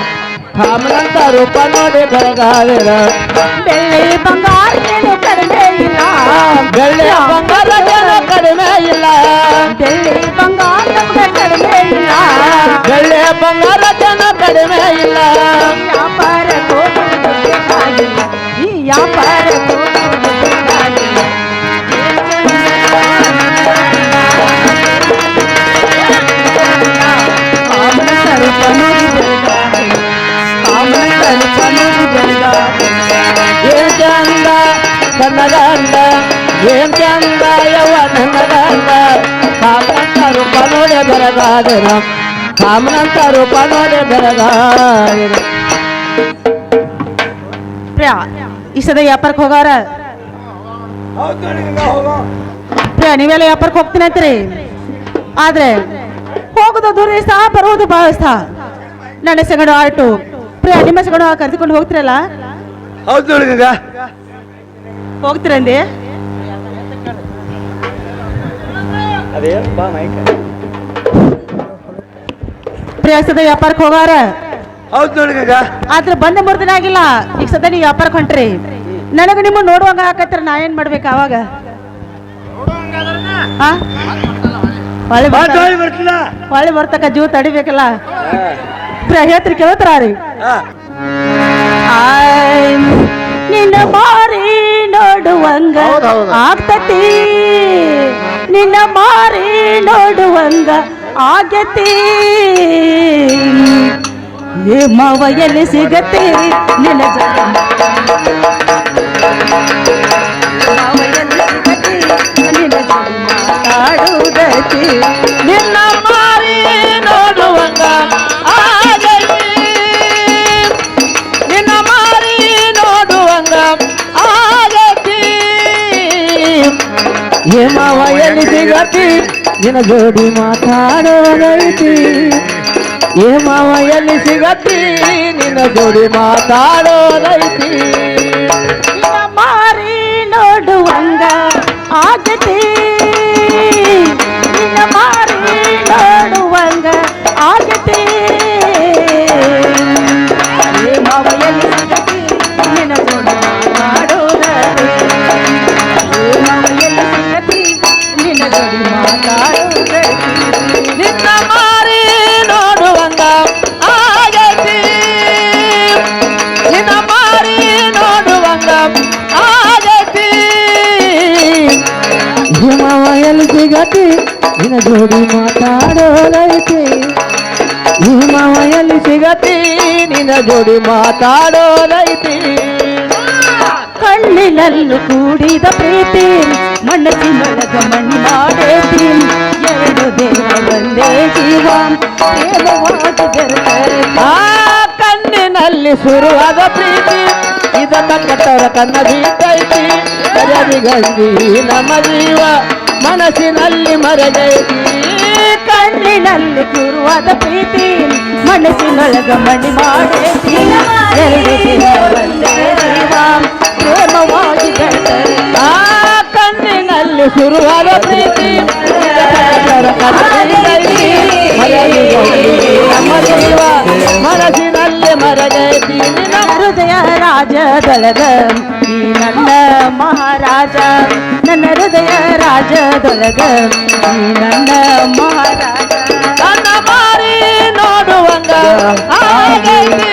ಕಾಮನಂತ ರೂಪ ನೋಡಿ ಬೆರಗಾದಿನ. ಬೆಳ್ಳಿ ಬಂಗಾರ ಏನು ಕಡಿಮೆ ಇಲ್ಲ, ಬೆಳ್ಳಿ ಬಂಗಾರ ಏನು ಕಡಿಮೆ ಇಲ್ಲ, ಬೆಳ್ಳಿ ಬಂಗಾರ ನಮ್ಗೆ ಕಡಿಮೆ ಇಲ್ಲ, ಬೆಳ್ಳಿ ಬಂಗಾರ ಜನ ಕಡಿಮೆ ಇಲ್ಲ. ವ್ಯಾಪಾರ ಹೋಗುವುದು ಬೇಕಾಗಿಲ್ಲ, ಈ ವ್ಯಾಪಾರ ಹೋಗುವುದು ಬೇಕಾಗಿಲ್ಲ. ಕಾಮನ ಸ್ವರೂಪ ನೋಡಿ ಬೆರಗಾದನು, ಕಾಮನ ಸ್ವರೂಪ ನೋಡಿ ಬೆರಗಾದನು. ಏನ್ ಚಂದ ನನ್ನ ಗಂಡ, ಏನ್ ಚಂದ ಯವ ನನ್ನ ಗಂಡ, ಕಾಮನಂತ ರೂಪ ನೋಡಿ ಬೆರಗಾದಿನ, ಕಾಮನಂತ ರೂಪ ನೋಡಿ ಬೆರಗಾದಿನ. ಪ್ರಿಯಾ, ಈ ಸದ ವ್ಯಾಪಾರಕ್ಕೆ ಹೋಗಾರ. ಹೌದು ನೋಡಿ ಗಂಗಾ, ಹೋಗೋ. ಪ್ರಿಯಾ, ನೀವೆಲ್ಲ ವ್ಯಾಪಾರಕ್ಕೆ ಹೋಗ್ತೀನಿ ಅಂತೀರಿ, ಆದ್ರೆ ಹೋಗೋದು ದೂರ ಸಹ, ಬರುವುದು ಬಹಳ ಸಹ. ನನ್ನ ಸಗಡು ಆಟು ಪ್ರಿಯಾ, ನಿಮ್ಮ ಸಗಡು ಕರೆದುಕೊಂಡು ಹೋಗ್ತಿರಲ್ಲ. ಹೌದು ನೋಡಿ ಗಂಗಾ. ಹೋಗ್ತಿರಂದಿ. ಪ್ರಿಯ ಸದ ವ್ಯಾಪಾರಕ್ಕೆ ಹೋಗಾರ ಹೌದು ನೋಡಿಗ ಆದ್ರೆ ಬಂದ ಮೂರು ದಿನ ಆಗಿಲ್ಲ. ಈಗ ಸದ ನೀವು ವ್ಯಾಪಾರಕ್ಕೆ ಹೊಂಟ್ರಿ. ನನಗೆ ನಿಮ್ಮ ನೋಡುವಂಗ ಹಾಕತ್ರ ನಾ ಏನ್ ಮಾಡ್ಬೇಕು ಅವಾಗ? ಹಾ ಹೊಳೆ ಬರ್ತಕ್ಕ ಜೀವ ತಡಿಬೇಕಲ್ಲ. ಹೇಳ್ತೀರಿ ಕೇಳ್ತಾರ ರೀ. ನಿನ್ನ ಮಾರಿ ನೋಡುವಂಗ ಆಗ್ತತಿ, ನಿನ್ನ ಮಾರಿ ನೋಡುವಂಗ ಆಗತಿ. ಏ ಮಾವ ಎಲ್ಲಿ ಸಿಗತ್ತೆ ನಿನ್ನ ಮಾತಾಡುವುದತಿ. ನಿನ್ನ ಮಾರಿ ನೋಡುವಂಗ ಆಗತಿ, ನಿನ್ನ ಮಾರಿ ನೋಡುವಂಗ ಆಗತಿ. ಏ ಮಾವ ಎಲ್ಲಿ ಸಿಗತಿ ನಿನ್ನ ಜೋಡಿ ಮಾತಾಡೋದೈತಿ. ಏ ಮಾವ ಎಲ್ಲಿ ಸಿಗತಿ ನಿನ್ನ ಜೋಡಿ ಮಾತಾಡೋದೈತಿ. ನಿನ್ನ ಮಾರಿ ನೋಡುವಂಗ ಆಗತಿ, ನಿನ್ನ ಮಾರಿ ನೋಡುವಂಗ ಆಗತಿ. ಏ ಮಾವ ಎಲ್ಲಿ ಸಿಗತಿ ನಿನ್ನ ಜೋಡಿ ಮಾತಾಡೋದೈತಿ. ಏ ಮಾವ ಎಲ್ಲಿ ಸಿಗತಿ ನಿನ್ನ ಜೋಡಿ ಮಾತಾಡೋದೈತಿ. ನಿನ್ನ ಮಾರಿ ನೋಡುವಂಗ ಆಗತಿ, ನಿನ್ನ ಮಾರಿ ನೋಡುವಂಗ ಆಗತಿ. ಹಿಮವ ಎಲ್ಲಿ ಸಿಗತಿ ನಿನ್ನ ಜೋಡಿ ಮಾತಾಡೋದೈತಿ. ಹಿಮವ ಎಲ್ಲಿ ಸಿಗತಿ ನಿನ್ನ ಜೋಡಿ ಮಾತಾಡೋದೈತಿ. ಕಣ್ಣಿನಲ್ಲೂ ಕೂಡಿದ ಪ್ರೀತಿ ಮನಸ್ಸಿನೊಳಗ ಮಣ್ಣಿ ಮಾಡೇತಿ. ಎರಡು ದೇಹ ಒಂದೇ ಜೀವ ಪ್ರೇಮವಾಗಿ ಬೆರೆತರೆ. ಆ ಕಣ್ಣಿನಲ್ಲಿ ಶುರುವಾದ ಪ್ರೀತಿ ಇದಕ್ಕ ಕಟ್ಟರ ಕನ್ನ ಬೀತೈತಿ. ಗಂಜಿ ನಮ್ಮ ಜೀವ ಮನಸ್ಸಿನಲ್ಲಿ ಮರಗೈತಿ. ಕಣ್ಣಿನಲ್ಲಿ ಕೂರುವಾದ ಪ್ರೀತಿ ಮನಸ್ಸಿನೊಳಗ ಮಣ್ಣಿ ಮಾಡೇತಿ. ಎರಡು ದೇಹ ಒಂದೇ ಜೀವ ಪ್ರೇಮವಾಗಿ ಬೆರೆತರೆ. ಆ ಕಣ್ಣಿನಲ್ಲಿ ಶುರುವಾದ ಪ್ರೀತಿ ನಮ್ಮ ಜೀವ ಮನಸ್ಸಿನಲ್ಲಿ ಮರಗೈತಿ. ನಿನ್ನ ಹೃದಯ ರಾಜದೊಳಗ ನೀ ನನ್ನ ಮಹಾರಾಜ, ನನ್ನ ಹೃದಯ ರಾಜದೊಳಗ ನೀ ನನ್ನ ಮಹಾರಾಜ. ನನ್ನ ಮಾರಿ ನೋಡುವಂಗ ಆಗೈತಿ.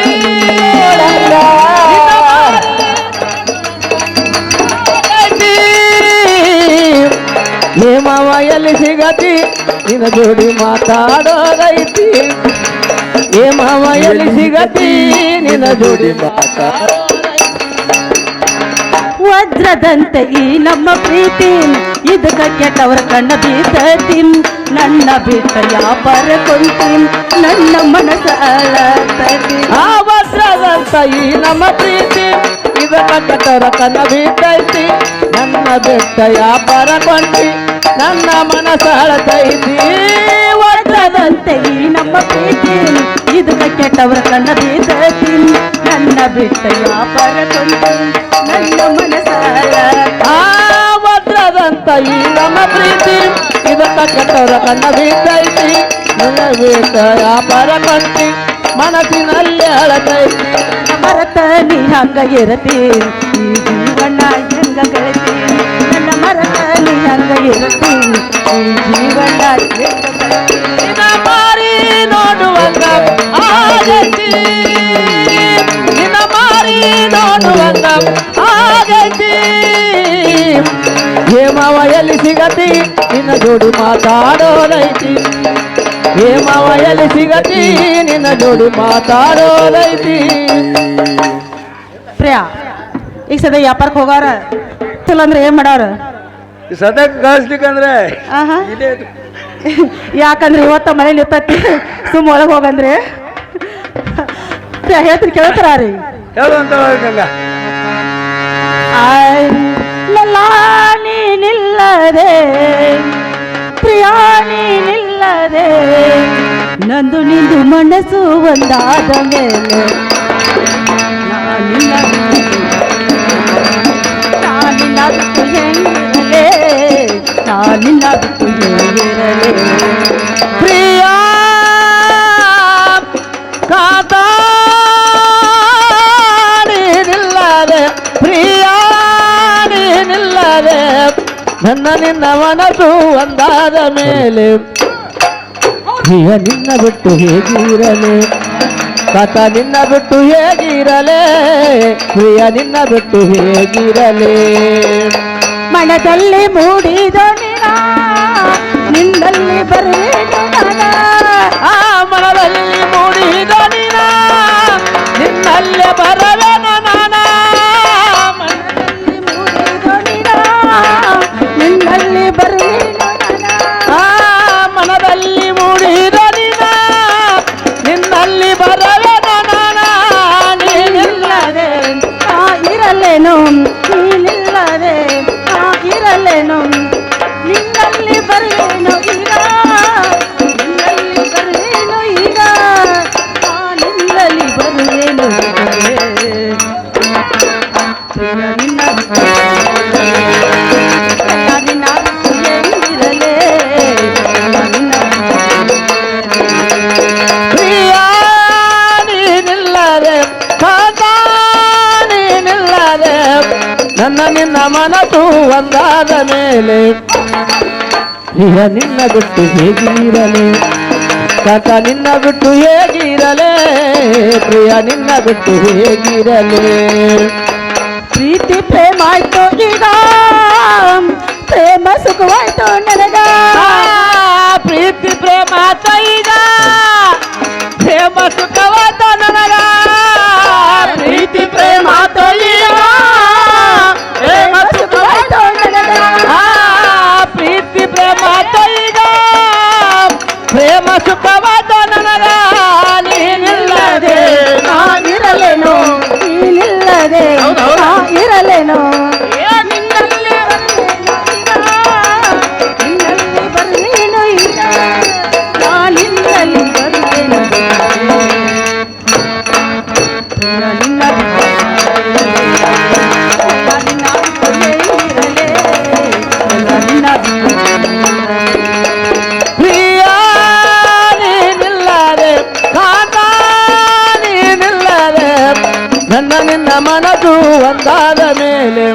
ಏ ಮಾವ ಎಲ್ಲಿ ಸಿಗತಿ ನಿನ್ನ ಜೋಡಿ ಮಾತಾಡೋದೈತಿ. ಏ ಮಾವ ಎಲ್ಲಿ ಸಿಗತಿ ನಿನ್ನ ಜೋಡಿ ವಜ್ರದಂತೆ ಈ ನಮ್ಮ ಪ್ರೀತಿ ಇದಕ್ಕ ಕೆಟ್ಟವರ ಕಣ್ಣ ಬೀತತಿ. ನನ್ನ ಬಿಟ್ಟ ವ್ಯಾಪಾರ ಕೊಂತಿ ನನ್ನ ಮನಸ್ಸ ಅಳತತಿ. ಆ ವಜ್ರದಂತ ಈ ನಮ್ಮ ಪ್ರೀತಿ ಇದಕ್ಕ ಕೆಟ್ಟವರ ಕಣ್ಣ ಬೀತೈತಿ. ನನ್ನ ಬಿಟ್ಟ ವ್ಯಾಪಾರ ಕೊಂತಿ ನನ್ನ ಮನಸ್ಸ ಅಳತೈತಿ. ವಜ್ರದಂತೆ ಈ ನಮ್ಮ ಪ್ರೀತಿ ಇದಕ್ಕ ಕೆಟ್ಟವರ ಕಣ್ಣ ಬೀತತಿ. ನನ್ನ ಬಿಟ್ಟ ವ್ಯಾಪಾರ ಕೊಂತಿ ನನ್ನ ಮನಸ್ಸ ಅಳತತಿ. ಆ ವಜ್ರದಂತ ಈ ನಮ್ಮ ಪ್ರೀತಿ ಇದಕ್ಕ ಕೆಟ್ಟವರ ಕಣ್ಣ ಬೀತೈತಿ. ನನ್ನ ಬಿಟ್ಟ ವ್ಯಾಪಾರ ಕೊಂತಿ ಮನಸ್ಸಿನಲ್ಲಿ ಅಳತೈತಿ. ಮರತ ನೀ ಹಂಗ ಇರತಿ ಈ ಜೀವನ ಹೆಂಗ ಗೆಳತಿ. ನನ್ನ ಮರತ ನೀ ಹಂಗ ಇರತಿ ಈ ಜೀವನ ಹೆಂಗ ಗೆಳತಿ. ನಿನ್ನ ಮಾರಿ ನೋಡುವಂಗ ಆಗೈತಿ, ನಿನ್ನ ಮಾರಿ ನೋಡುವಂಗ ಆಗೈತಿ. ಏ ಮಾವ ಎಲ್ಲಿ ಸಿಗತಿ ನಿನ್ನ ಜೋಡಿ ಮಾತಾಡೋದೈತಿ. ಏ ಮಾವ ಎಲ್ಲಿ ಸಿಗತಿ ನಿನ್ನ ಜೋಡಿ ಮಾತಾಡೋದೈತಿ. ಪ್ರಿಯಾ ಈಗ ಸದ ವ್ಯಾಪಾರಕ್ಕೆ ಹೋಗಾರ ಅಂದ್ರೆ ಏನ್ ಮಾಡಾರ? ಸದಕ್ ಗಳಿಸ್ಲಿಕ್ಕಂದ್ರೆ ಆಹಾ ಇದೇ ಯಾಕಂದ್ರೆ ಇವತ್ತ ಮನೇಲಿ ಇರ್ತತಿ ಸುಮ್ಮ ಒಳಗೆ ಹೋಗಂದ್ರೆ ಪ್ರಿಯಾ ಹೇಳ್ತೀನಿ ಕೇಳ್ತಾರ ರೀ. ಹೇಳುವಂತ ಗಂಗ ನೀನಿಲ್ಲದೆ ಪ್ರಿಯಾ ನೀನಿಲ್ಲದೆ ನಂದು ನಿಂದು ಮನಸ್ಸು ಒಂದಾದ ಮೇಲೆ ನಾನಿನ್ನ ಬಿಟ್ಟು ಹೆಂಗಿರಲೇ, ನಾನಿನ್ನ ಬಿಟ್ಟು ಹೆಂಗಿರಲೇ. ಪ್ರಿಯಾ ನಿಲ್ಲದೆ ನನ್ನ ನಿನ್ನ ಮನಸ್ಸು ಒಂದಾದ ಮೇಲೆ ಪ್ರಿಯ ನಿನ್ನ ಬಿಟ್ಟು ಹೇಗಿರಲಿ ಕಾಕ ನಿನ್ನ ಬಿಟ್ಟು ಹೇಗಿರಲೇ ಪ್ರಿಯ ನಿನ್ನ ಬಿಟ್ಟು ಹೇಗಿರಲಿ ಮನದಲ್ಲಿ ಮೂಡಿದ ನಿನ್ನಲ್ಲಿ ಬರುವೆನು ಆ ಮನದಲ್ಲಿ ಮೂಡಿದ ನಿನ್ನಲ್ಲೇ ಬರವೇನ ನಾನ ನಿನ್ನಲ್ಲಿ ಬರುವೆನು ಆ ಮನದಲ್ಲಿ ಮೂಡಿದ ನಿನ್ನಲ್ಲಿ ಬರವೇನ ನಾನ ನೀನಿಲ್ಲದೆ ಇರಲೇನು ನೀನಿಲ್ಲದೆ ಇರಲೇನು ನಿನ್ನಲ್ಲಿ ಬರುವೆನು ಈಗ ನಿನ್ನಲ್ಲಿ ಬರುವೆನು ಈಗ ನಿನ್ನಲ್ಲಿ ಬರುವೆನು ನಿನ್ನಿರಲೇ ಪ್ರಿಯ ನೀನಿಲ್ಲದೆ ಕಾಕ ನೀನಿಲ್ಲದೆ ನನ್ನ ನಿನ್ನ ಮನಸ್ಸು ಒಂದಾದ ಮೇಲೆ ಪ್ರಿಯ ನಿನ್ನ ಬಿಟ್ಟು ಹೇಗಿರಲಿ ಕಾಕ ನಿನ್ನ ಬಿಟ್ಟು ಹೇಗಿರಲೇ ಪ್ರಿಯ ನಿನ್ನ ಬಿಟ್ಟು ಹೇಗಿರಲಿ ಪ್ರೀತಿ ಪ್ರೇಮ ಆಯ್ತು ಈಗ ಪ್ರೇಮ ಸುಖವಾಯ್ತು ನನಗ ಪ್ರೀತಿ ಪ್ರೇಮ ಈಗ ಪ್ರೇಮ ಸುಖವಾದ ನನಗ ಪ್ರೀತಿ ಪ್ರೇಮ ಈಗ ಪ್ರೇಮ ಸುಖವಾಯ್ತು ನನಗ ಪ್ರೀತಿ ಪ್ರೇಮ ಈಗ ಪ್ರೇಮ ಸುಖವಾದ ನನಗ ನೀನಿಲ್ಲದೆ ನಾನಿರಲೇನು ನೀನಿಲ್ಲದೆ ಇರಲೇನು ನಿನ್ನಲ್ಲಿ ಬರುವೆನು ಈಗ ನಾನಿನ್ನಲ್ಲಿ ಬರುವೆನು ಪ್ರಿಯ ನೀನಿಲ್ಲದೆ ಕಾಕ ನೀನಿಲ್ಲದೆ ನನ್ನ ನಿನ್ನ ಮನಸ್ಸು ಒಂದಾದ ಮೇಲೆ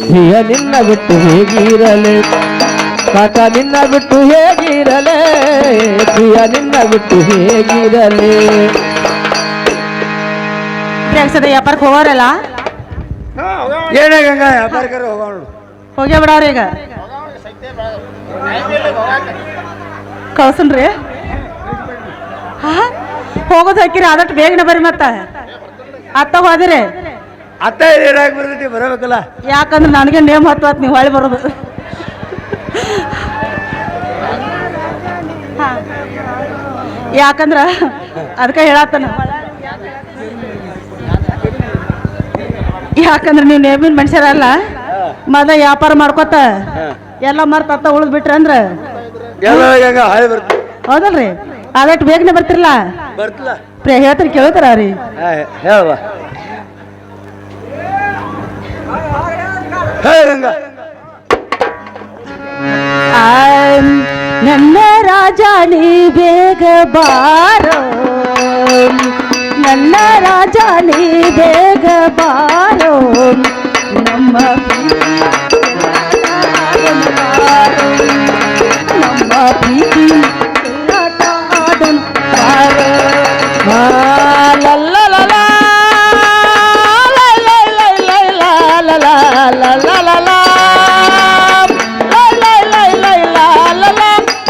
ಪ್ರಿಯ ನಿನ್ನ ಬಿಟ್ಟು ಹೇಗಿರಲಿ ಕಾಕ ನಿನ್ನ ಬಿಟ್ಟು ಹೇಗಿರಲೇ ಪ್ರಿಯ ನಿನ್ನ ಬಿಟ್ಟು ಹೇಗಿರಲಿ ಸದ ವ್ಯಾಪಾರಕ್ಕೆ ಹೋಗೋರಲ್ಲ ಏನೇ ಗಂಗಾ ವ್ಯಾಪಾರಕರ ಹೋಗೋಣ ಹೋಗೇ ಬಿಡವ್ರಿ ಈಗ ಕಳ್ಸನ್ರಿ ಹಾ ಹೋಗೋದು ಹಾಕಿರಿ ಆದಷ್ಟು ಬೇಗನೆ ಬರ್ರಿ ಮತ್ತ ಅತ್ತ ಹೋದಿರಿ ಅತ್ತ ಇರಾಕ್ ಬರ್ತೈತಿ ಬರಬೇಕಲ್ಲ ಯಾಕಂದ್ರೆ ನನಗೆ ನೇಮ್ ಹತ್ತು ನೀವು ಹೊಳ್ಳಿ ಬರೋದು ಹಾ. ಯಾಕಂದ್ರ ಅದಕ್ಕೆ ಹೇಳತ್ತಾನ ಯಾಕಂದ್ರೆ ನೀವು ನೇಮಿನ ಮನುಷ್ಯರಲ್ಲ ಮೊದಲ ವ್ಯಾಪಾರ ಮಾಡ್ಕೊತ ಎಲ್ಲ ಮರ್ತ ಅತ್ತ ಉಳಿದ್ ಬಿಟ್ರಿ ಅಂದ್ರ ಎಲ್ಲ ಗಂಗಾ ಹಾಳಿ ಬರ್ತೀವಿ ಹೌದಲ್ರಿ ಆದಷ್ಟು ಬೇಗನೆ ಬರ್ತಿರಲ್ಲ ಬರ್ತಿಲ್ಲ ಹೇಳ್ತಾರ ಕೇಳ್ತಾರ ರೀ ಹೇಳುವ ಹೇ ಗಂಗಾ ನನ್ನ ರಾಜ ನೀ ಬೇಗ ಬಾರೋ ನನ್ನ ರಾಜ ನೀ ಬೇಗ ಬಾರೋ ನಮ್ಮ ನಮ್ಮ ಪ್ರೀತಿ ಆಡೋಣ ಬಾರೋ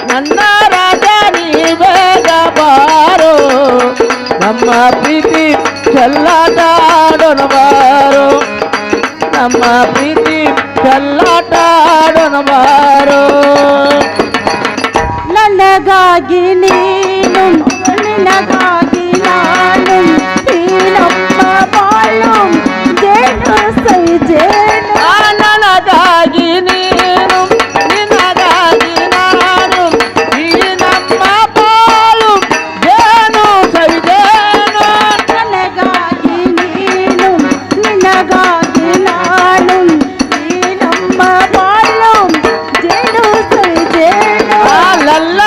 ನನ್ನ ರಾಜ ನೀ ಬೇಗ ಬಾರೋ ನಮ್ಮ ಪ್ರೀತಿ ಚೆಲ್ಲಾಟ ಆಡೋಣ ಬಾರೋ ನಮ್ಮ ಪ್ರೀತಿ ಚೆಲ್ಲಾಟ ಆಡೋಣ ಬಾರೋ ನನಗಾಗಿ ನೀನು ನಿನಗಾಗಿ ನಾನು ಈ ನಮ್ಮ ಬಾಳು ಜೇನು ಸೈ ಜೇನು ನನಗಾಗಿ ನೀನು ನಿನಗಾಗಿ ನಾನು ಈ ನಮ್ಮ ಬಾಳು ಜೇನು ಸವಿಜೇನು ನನಗಾಗಿ ನೀನು ನಿನಗಾಗಿ ನಾನು ಈ ನಮ್ಮ ಬಾಳು ಜೇನು ಸೈ ಜೇನು ಲಲ್ಲ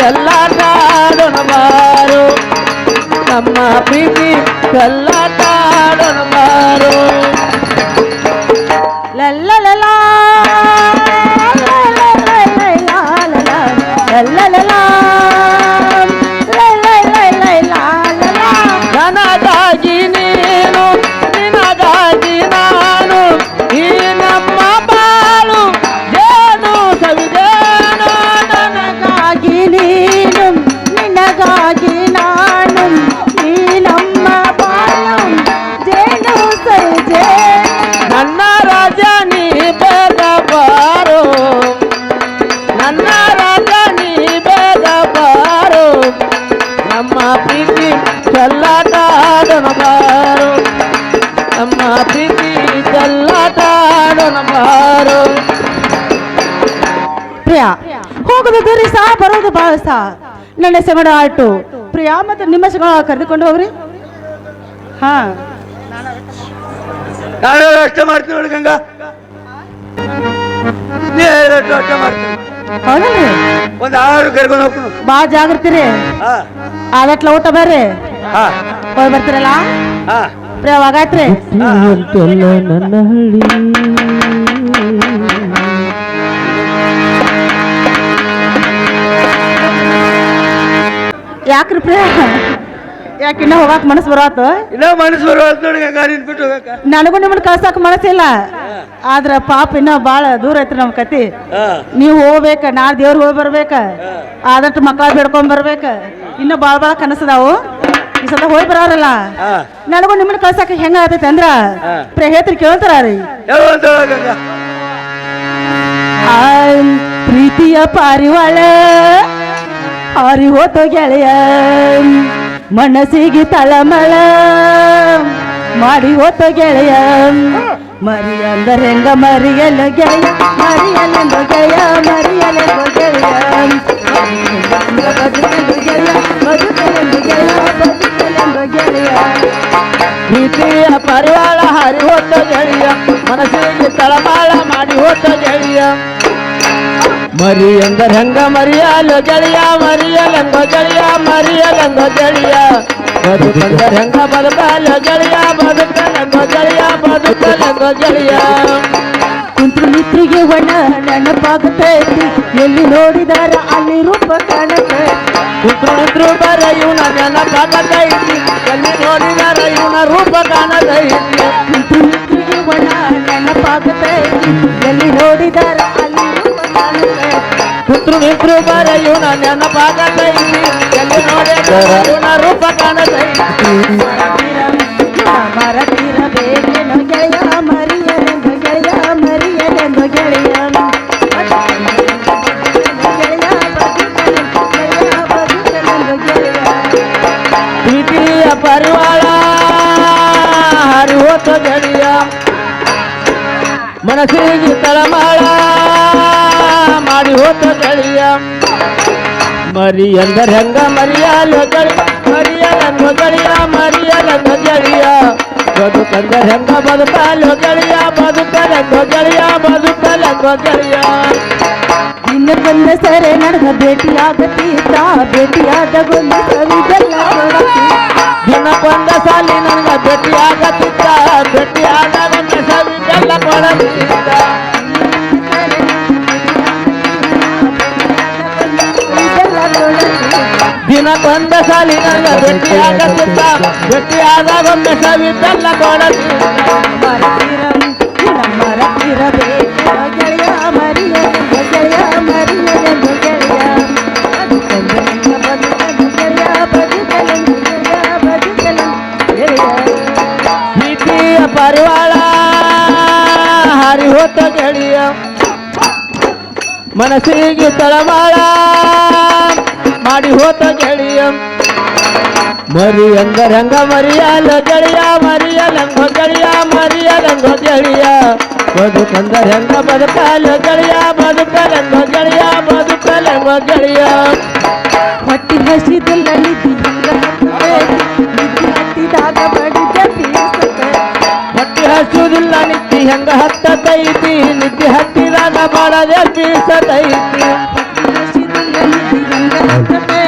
ಚೆಲ್ಲಾಟ ಆಡೋಣ ಬಾರೋ ನಮ್ಮ ಪ್ರೀತಿ ಚೆಲ್ಲಾಟ ಆಡೋಣ ಬಾರೋ ಲಲ್ಲಲಲಾ, ಲಲ್ಲಲಲಲಾ, ಲಲ್ಲಲಲಲಾ, ಲಲ್ಲಲಲಲಾ. ನನಗಾಗಿ ನೀನು ನಿನಗಾಗಿ ನಾನು ಈ ನಮ್ಮ ಬಾಳು ಏನು ಸವಿದೇನು ನನಗಾಗಿ ನೀನು ನಿನಗಾಗಿ ನಾನು ಈ ನಮ್ಮ ಬಾಳು ಜೇನು ಸೈಜೆ. ನನ್ನ ರಾಜ ನೀ ಬೇಗ ಬಾರೋ ನನ್ನ ರಾಜ ನೀ ಬೇಗ ಬಾರೋ ನಮ್ಮ ಪ್ರೀತಿ ಚೆಲ್ಲಾಟ ಆಡೋಣ ಬಾರೋ ನಮ್ಮ ಪ್ರೀತಿ ಚೆಲ್ಲಾಟ ಆಡೋಣ ಬಾರೋ ಪ್ರಿಯಾ, ಹೋಗುದು ದೂರಿ ಸಹ ಬರೋದು ಬಾಳ ಸಹ. ನನ್ನ ಸೆಗಣ ಆಟು ಪ್ರಿಯಾ ಮತ್ತೆ ನಿಮ್ಮ ಸೆಗಣ ಕರೆದುಕೊಂಡು ಹೋಗ್ರಿ. ಹಾ, ನಾನು ಅಷ್ಟೇ ಮಾಡ್ತೀನಿ ನೋಡಿ ಗಂಗಾ, ನೀ ಹೇಳಿದಷ್ಟು ಅಷ್ಟೇ ಮಾಡ್ತೀನಿ. ಹೌದಲ್ರಿ? ಒಂದು 6 ಕರ್ಕೊಂಡು ಹೋಗ್ತೀನಿ. ಬಾ ಜಾಗ್ರತಿ ರೀ. ಹಾ ಆದಟ್ಲ ಊಟ ಬರ್ರಿ, ಹಾ ಹೋಗಿ ಬರ್ತೀರಲ್ಲ. ಹಾ ಪ್ರಿಯಾ ವಾಗಾಯ್ತ್ರಿ. ಅಂತೆಲ್ಲ ನನ್ನ ಹಳ್ಳಿ ಯಾಕ್ರಿ ಪ್ರಿಯಾ, ಯಾಕೆ ಇನ್ನ ಹೋಗಾಕ ಮನಸ್ಸು ಬರತ್ತ? ಇನ್ನ ಮನಸ್ಸು ಬರುವಲ್ತು ನೋಡಿ ಗಂಗಾ, ನೀನ್ ಬಿಟ್ಟು ಹೋಗಕ್ಕ. ನನಗೂ ನಿಮ್ಮನ್ನ ಕಳ್ಸಾಕ ಮನಸ್ಸಿಲ್ಲ, ಆದ್ರ ಪಾಪ ಇನ್ನ ಬಾಳ ದೂರ ಐತ್ರಿ ನಮ್ ಕತಿ. ಹಾ ನೀವು ಹೋಗ್ಬೇಕ, ನಾಳೆ ದೇವ್ರಿಗೆ ಹೋಗಿ ಬರ್ಬೇಕ, ಆದಷ್ಟು ಮಕ್ಕಳ ಬೇಡ್ಕೊಂಡ್ ಬರ್ಬೇಕ. ಇನ್ನ ಬಾಳ ಕನಸದಾವು. ಈ ಸಲ ಹೋಗಿ ಬರಾರಲ್ಲ, ಹಾ ನನಗೂ ನಿಮ್ಮನ್ನ ಕಳ್ಸಾಕ ಹೆಂಗ ಆತೈತಿ ಅಂದ್ರ ಪ್ರಿಯ ಹೇಳ್ತೀರಿ ಕೇಳ್ತಾರ ರೀ. ಯಾವ ಅಂತ ಹೇಳ ಗಂಗಾ. ಪ್ರೀತಿಯ ಪಾರಿವಾಳ ಹಾರಿ ಹೋತೋ ಗೆಳೆಯ, ಮನಸ್ಸಿಗೆ ತಳಮಳ ಮಾಡಿ ಹೋತೋ ಗೆಳೆಯ. ಮರಿ ಅಂದರೆ ಹೆಂಗ ಮರಿಯಲ್ಲ ಗೆಳೆಯ, ಮರಿಯಲೆಂದು ಗೆಳೆಯ, ಮರಿಯಲೆಂದು ಗೆಳೆಯ, ಬದುಕಲೆಂದು ಗೆಳೆಯ, ಬದುಕಲೆಂದು ಗೆಳೆಯ, ಬದುಕಲೆಂದು ಗೆಳೆಯ. ಪ್ರೀತಿಯ ಪರಿವಾಳ ಹರಿ ಹೋತ ಗೆಳೆಯ, ಮನಸ್ಸಿಗೆ ತಳಮಾಳ ಮಾಡಿ ಹೋತ ಗೆಳೆಯ. ಮರಿ ಎಂದರೆ ಹೆಂಗ ಮರಿಯಲು ಗೆಳೆಯ, ಮರಿಯಲೆಂಗ ಗೆಳೆಯ, ಮರಿಯಲೆಂಗ ಗೆಳೆಯ. ಬದುಕಂದರೆ ಹೆಂಗ ಬದುಕಲು ಗೆಳೆಯ, ಬದುಕಲೆಂಗ ಗೆಳೆಯ, ಬದುಕಲೆಂಗ ಗೆಳೆಯ. ಕುಂತ್ರು ನಿತ್ರಿಗೆ ಒಣ ನೆನಪಾಗುತ್ತೈತಿ, ಎಲ್ಲಿ ನೋಡಿದಾರ ಅಲ್ಲಿ ರೂಪ ಕಾಣುತ್ತೈತಿ. ಕುತ್ರು ನಿತ್ರು ಬರ ಇವನ ನೆನಪಾಗತೈತಿ, ಎಲ್ಲಿ ನೋಡಿದಾರ ಇವನ ರೂಪ ಕಾಣತೈತಿ. ಕುಂತ್ರು ನಿತ್ರಿಗೆ ಒಣ ನೆನಪಾಗುತ್ತೈತಿ, ಎಲ್ಲಿ ನೋಡಿದಾರ ಅಲ್ಲಿ ರೂಪ ಕಾಣುತ್ತೈತಿ. ಕುತ್ರು ನಿತ್ರು ಬರ ಇವನ ನೆನಪಾಗತೈತಿ, ಎಲ್ಲಿ ನೋಡಿದಾರ ಇವನ ರೂಪ ಕಾಣತೈತಿ. ಮರತಿರಬೇಕೆನು ಗೆಳೆಯ, ಮರಿಯಲೆಂದು ಗೆಳೆಯ, ಮರಿಯಲೆಂದು ಗೆಳೆಯ. ಪ್ರೀತಿಯ ಪರಿವಾಳ ಹರಿ ಹೋತ ಗೆಳೆಯ, ಮನಸ್ಸಿಗೆ ತಳಮಾಳ ಮಾಡಿ ಹೋತ ಗೆಳೆಯ. ಮರಿ ಎಂದರೆ ಹೆಂಗ ಮರಿಯಲು ಗೆಳೆಯ, ಮರಿಯಲೆಂಗ ಗೆಳೆಯ, ಮರಿಯಲೆಂಗ ಗೆಳೆಯ. ಬದುಕಂದರೆ ಹೆಂಗ ಬದುಕಲು ಗೆಳೆಯ, ಬದುಕಲೆಂಗ ಗೆಳೆಯ, ಬದುಕಲೆಂಗ ಗೆಳೆಯ. ನಿನ್ನ ಬಂದ ಸರೆ ನಡೆದ ಭೇಟಿಯಾಗತೀತ, ಭೇಟಿಯಾದ ಗೊಂದು ಸವಿದೆಲ್ಲ ಕೊಡತಿ. ದಿನಕ್ಕೊಂದ ಸಾಲಿ ನನಗ ಭೇಟಿಯಾಗತ್ತಿದ್ದ, ಭೇಟಿಯಾದಾಗ ಸವಿದೆಲ್ಲ ಕೊಡತಿದ್ದ. ದಿನಕ್ಕೊಂದ ಸಾಲಿ ನನಗ ಭೇಟಿಯಾಗತ್ತಿದ್ದ, ಭೇಟಿಯಾದಾಗ ಸವಿದೆಲ್ಲ ಕೊಡತಿದ್ದ. ಮರತಿರಬೇಕೆನು ಗೆಳೆಯ, ಮರಿಯಲೆಂದು ಗೆಳೆಯ, ಮರಿಯಲೆಂದು ಗೆಳೆಯ. ಬದುಕಲೆಂದು ಗೆಳೆಯ, ಬದುಕಲೆಂದು ಗೆಳೆಯ, ಬದುಕಲೆಂದು ಗೆಳೆಯ. ಪ್ರೀತಿಯ ಪರಿವಾಳ ಹರಿ ಹೋತ ಗೆಳೆಯ, ಮನಸ್ಸಿಗೆ ತಳಮಾಳ ಮಾಡಿ ಹೋತ ಗೆಳೆಯ. ಮರಿ ಎಂದರೆ ಹೆಂಗ ಮರಿಯಲು ಗೆಳೆಯ, ಮರಿಯಲೆಂಗ ಗೆಳೆಯ, ಮರಿಯಲೆಂಗ ಗೆಳೆಯ. ಬದುಕಂದರೆ ಹೆಂಗ ಬದುಕಲು ಗೆಳೆಯ, ಬದುಕಲೆಂಗ ಗೆಳೆಯ, ಬದುಕಲೆಂಗ ಗೆಳೆಯ. ಹೊಟ್ಟಿ ಹಸಿದಿಲ್ಲ ನಿಧಿ ಹಂಗ ಹತ್ತೈತಿ, ನಿಧಿ ಹತ್ತಿದಾಗ ಬಡಿದ ಬೀಸತೈತಿ. ಹೊಟ್ಟೆ ಹಸುದಿಲ್ಲ ನಿದ್ದೆ ಹೆಂಗ ಹತ್ತತೈತಿ, ನಿದ್ದೆ ಹತ್ತಿದಾಗ ಮಾಡದೆ ಬೀಸತೈತಿ. ಹೊಟ್ಟಿ ಹಸಿದಿಲ್ಲ ನಿಧಿ ಹಂಗ ನಿದ್ದೆ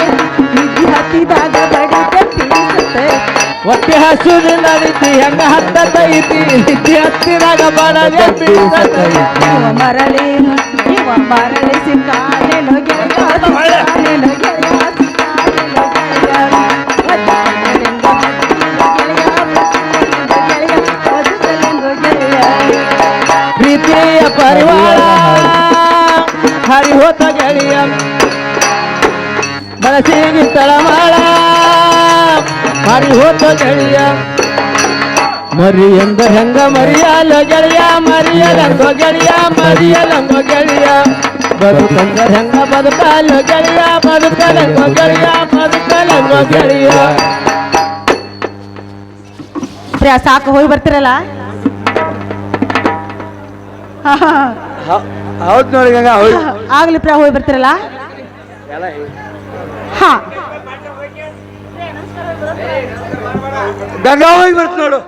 ಹತ್ತಿದಾಗ ಬಡಿತ ಪೀಸತೆ ಹೊಟ್ಟೆ ಹಸುವಿನ ರೀತಿ ಹೆಂಗ ಹತ್ತೈತಿ ನಿದ್ದೆ ಹತ್ತಿದಾಗ ಬಡದೆ ಬೀಸತೈತಿ ಮರಳಿ ಸಿಕ್ಕಾನೇನು ಗೆಳೆಯ ಸಿಕ್ಕಾನೇನು ಗೆಳೆಯ ಸಿಕ್ಕಾನೇನು ಪ್ರೀತಿಯ ಪರಿವಾರ ಹರಿ ಹೋತ ಗೆಳೆಯ ಮನಸ್ಸಿಗೆ ತಳಮಾಳ ಹರಿ ಹೋತ ಗೆಳೆಯ ಮರಿ ಎಂದ ಹೆಂಗ ಮರಿಯಲ್ಲ ಗೆಳೆಯ ಮರಿಯಲಂಗೋ ಗೆಳೆಯ ಮರಿಯಲಂಗೋ ಗೆಳೆಯ ಬದುಕಂದ ಹೆಂಗ ಬದುಕಲ್ಲ ಗೆಳೆಯ ಬದುಕಲಂಗೋ ಗೆಳೆಯ ಬದುಕಲಂಗೋ ಗೆಳೆಯ ಪ್ರಿಯಾ ಸಾಕು ಹೋಗಿ ಬರ್ತಿರಲ್ಲ ಹೌದು ನೋಡಿ ಗಂಗಾ ಹೌದು ಆಗ್ಲಿ ಪ್ರಿಯಾ ಹೋಗಿ ಬರ್ತಿರಲ್ಲ ಹಾ ಗಂಗಾ ಹೋಗಿ ಬರ್ತ ನೋಡು